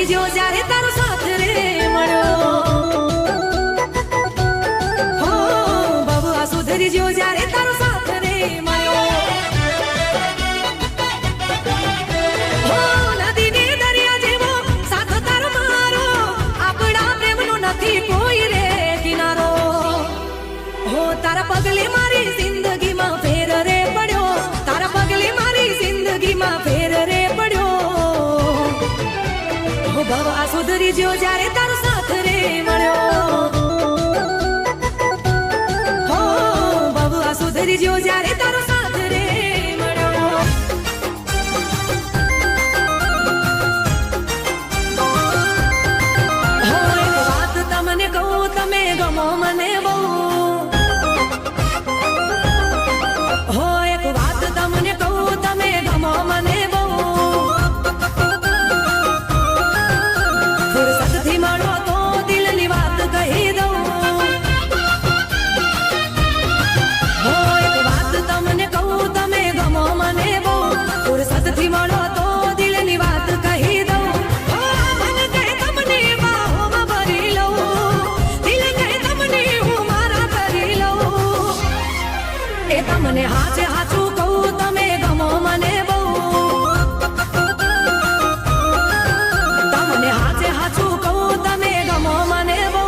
સુધરી જો જ્યારે તારો સાથ રે મળ્યો હો બહુ આ સુધરી જો જ્યારે તારો સાથ રે મળ્યો હો નદીને દરિયા જેવો સાથ તારો મારો આપણા પ્રેમનો નથી કોઈ રે કિનારો હો તારા પગલે મારી જિંદગીમાં ફેર રે પડ્યો તારા પગલે મારી જિંદગીમાં ફેર રે પડ્યો હો ભવા સુધરી જો જ્યારે તારો સાથ રે મળ્યો હો ભવા સુધરી જો જ્યારે તારો સાથ રે મળ્યો હો એક વાત તમને કહું તમે ગમો મને બહુ હો એક વાત તમને કહું તમે ગમો મને બહુ ફુરસતથી મળો તો દિલની વાત કહી દઉં હો એક વાત તમને કહું તમે ગમો મને બહુ ફુરસતથી મળો તો દિલની વાત કહી દઉં હો મન કહે તમને બાહોમાં ભરી લઉં દિલ કહે તમને હું મારા કરી લઉં એ તમને હાચે હાચું કહું તમે ગમો મને બહુ તમને હાચે હાચું કહું તમે ગમો મને બહુ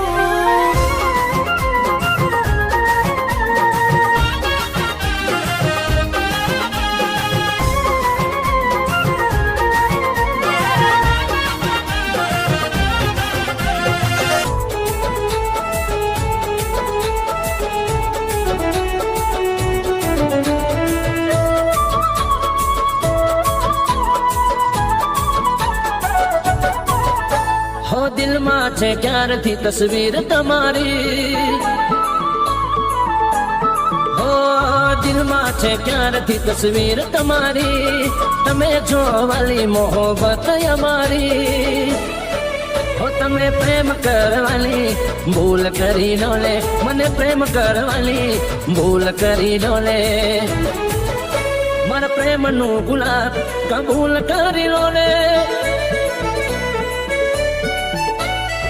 હો દિલમાં છે ક્યારથી તસવીર તમારી હો દિલમાં છે ક્યારથી તસવીર તમારી તમે જોવાલી મોહબ્બત અમારી હો તમે પ્રેમ કરવાની ભૂલ કરી નો લે મને પ્રેમ કરવાની ભૂલ કરી નો લે મારા પ્રેમનું ગુલાબ કબૂલ કરી લો ને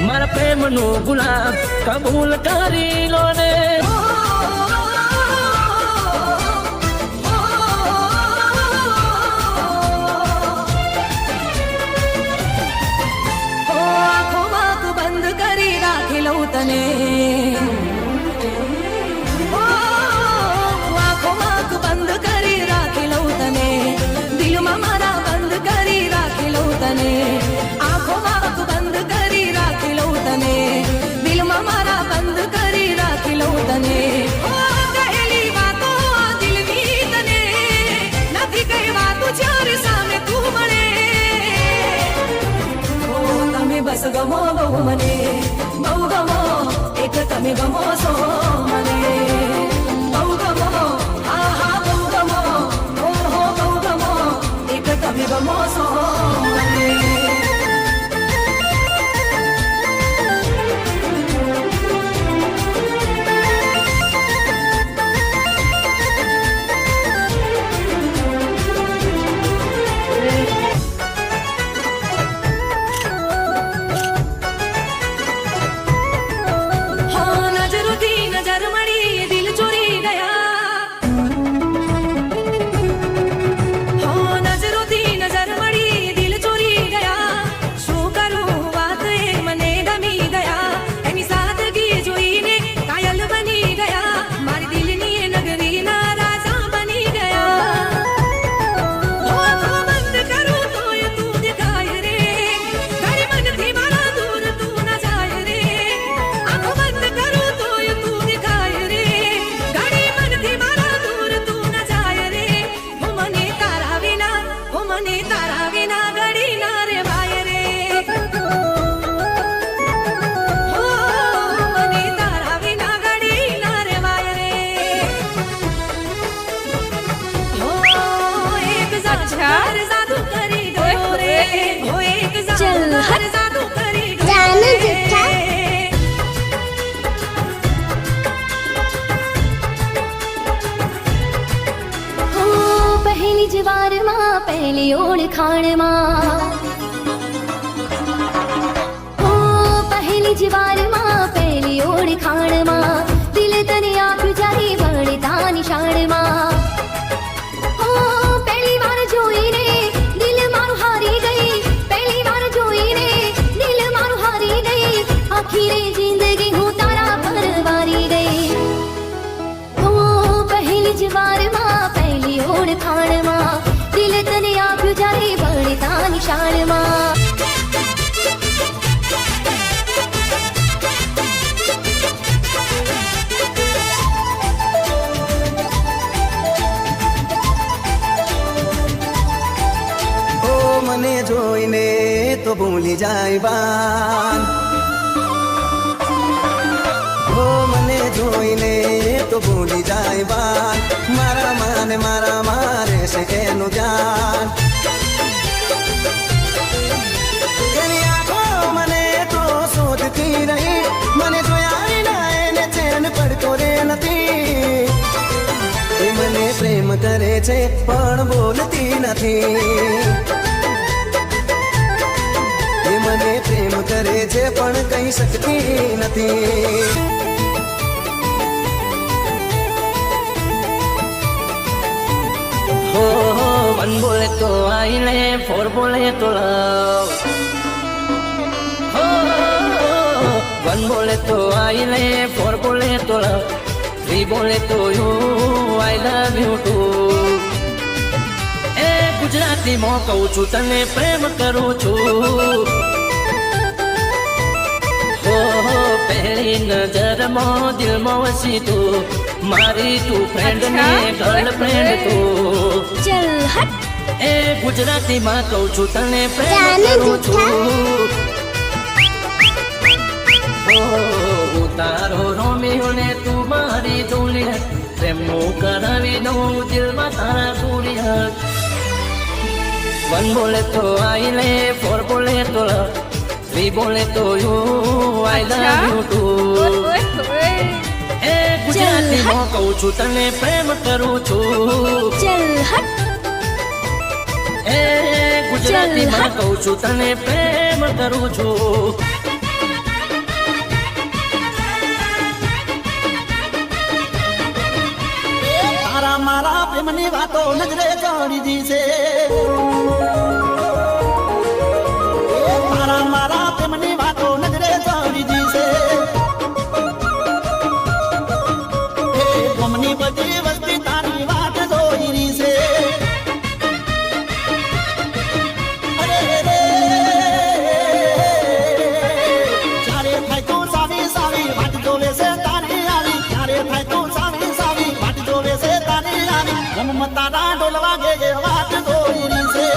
મારા પ્રેમનું ગુલાબ કબૂલ કરી લો ને આંખોમાં તું બંધ કરી રાખી લઉં તને આંખોમાં તું બંધ કરી રાખી લઉં તને દિલમાં મારા બંધ કરી રાખી લઉં તને આંખોમાં તું બંધ કરી રાખી લઉં તને દિલમાં મારા બંધ કરી રાખી લઉં તને કહેલી વાતો આ દિલની તને નથી કહેવા તું જ્યારે સામે તું મળે તમે બસ ગમો બહુ મને બહુ ગમો એક તમે ગમો છો મને બહુ ગમો હા હા બહુ ગમો ઓહો બહુ ગમો એક તમે ગમો છો મને પહેલી જ વારમાં પહેલી ઓળખાણમાં પહેલી જ વારમાં પહેલી ઓળખાણમાં દિલ તને આપ્યું જ્યારે વળતા નિશાળમાં હો પહેલી વાર જોઈને દિલ મારું હારી ગઈ પહેલી વાર જોઈને દિલ મારું હારી ગઈ આખી જિંદગી હું તારા પર વારી ગઈ હો પહેલી જ વારમાં પહેલી ઓળખાણમાં દિલ તને આપ્યું જ્યારે વળતા નિશાળમાં મને જોઈને તો ભૂલી જાય બાન હો મને જોઈને તો ભૂલી જાય બાન મારા માને મારા મારે છે એનું જાન એની આંખો મને તો શોધતી રહી મને જોયા વિના એને ચેન પડતો રે નથી એ મને પ્રેમ કરે છે પણ બોલતી નથી મને પ્રેમ કરે છે પણ કહી શકતી નથી હો વન બોલે તો આઈને ફોર બોલે તો લવ હો વન બોલે તો આઈને ફોર બોલે તો લવ થ્રી બોલે તો you I love you too એ ગુજરાતીમાં કહું છું તને પ્રેમ કરું છું પહેલી નજરમાં દિલમાં વસી તું મારી તું ફ્રેન્ડ ને ગર્લફ્રેન્ડ તું ચલ હટ એ ગુજરાતીમાં કહું છું તને પ્રેમ કરું છું હું તારો રોમિયો ને તું મારી જુલિયટ પ્રેમનું કરાવી દઉં દિલમાં તારા ગુરિયટ વન બોલે તો આઈ લે ફોર બોલે તો લવ થ્રી બોલે તો you I love you too એ ગુજરાતીમાં કહું છું તને પ્રેમ કરું છું ચલ હટ એ ગુજરાતીમાં કહું છું તને પ્રેમ કરું છું તારા મારા પ્રેમની વાતો નજરે ચડી દીશે મારા પ્રેમની વાતો નજરે ચડી દીશે એ ગમની બધી વસ્તી તારી વાત જોઈ રહી છે અરે રે ચારે થાય તું સાવી સાવી વાત જોવે છે તારી આવી ચારે થાય તું સાવી સાવી વાત જોવે છે તારી આવી ગમ તારા ઢોલ વાગે એ વાત જોઈ રહી છે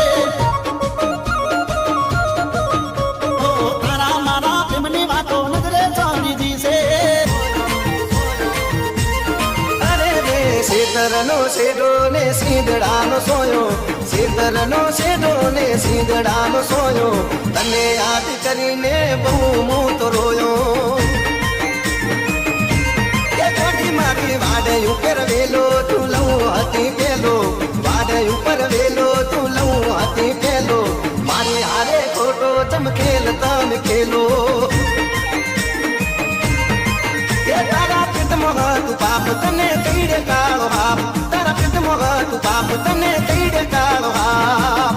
શેતરનો શેડો ને સીંદડાનો સોયો શેતરનો શેડો ને સીંદડાનો સોયો તને યાદ કરીને બહુ હું તો રોયો એ કોઠી મારી વાડે ઉપર વેલો તું લઉં હતી પેલો વાડે ઉપર વેલો તું લઉં હતી પેલો મારી હારે ખોટો ચમકેલ તમે ખેલો તારા પિતમાં તું પાપ તને કઈડે કાળો બાપ તારા પિતમાં તું પાપ તને કઈડે કાળો બાપ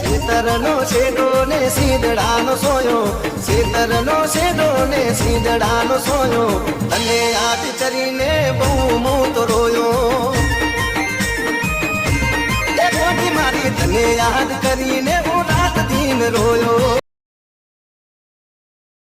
શેતરનો શેડો ને સીંદડાનો સોયો શેતરનો શેડો ને સીંદડાનો સોયો તને યાદ કરીને બહુ હું તો રોયો એ કોઠી મારી તને યાદ કરીને હું રાત દિન રોયો